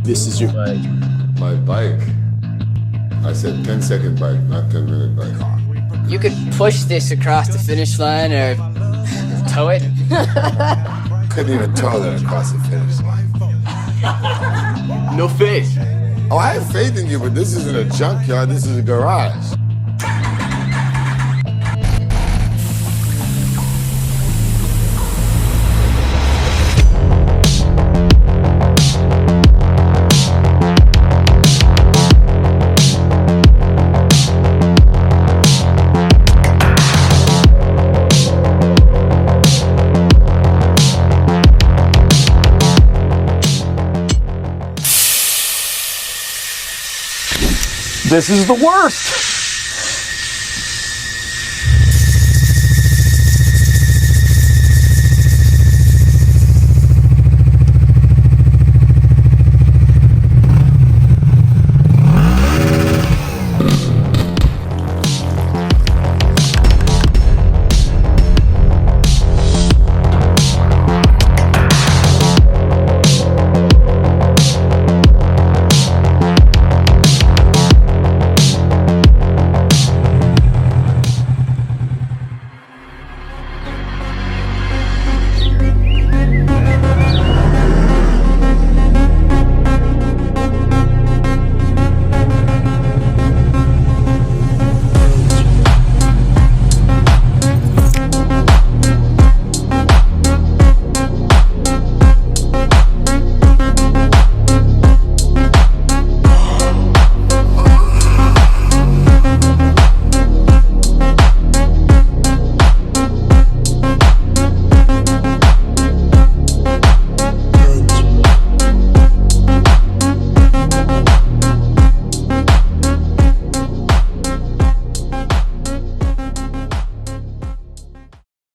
This is your bike. My bike. I said 10-second bike, not 10-minute bike. You could push this across the finish line or tow it. Couldn't even tow that across the finish line. No faith. Oh, I have faith in you, but this isn't a junkyard, this is a garage. This is the worst.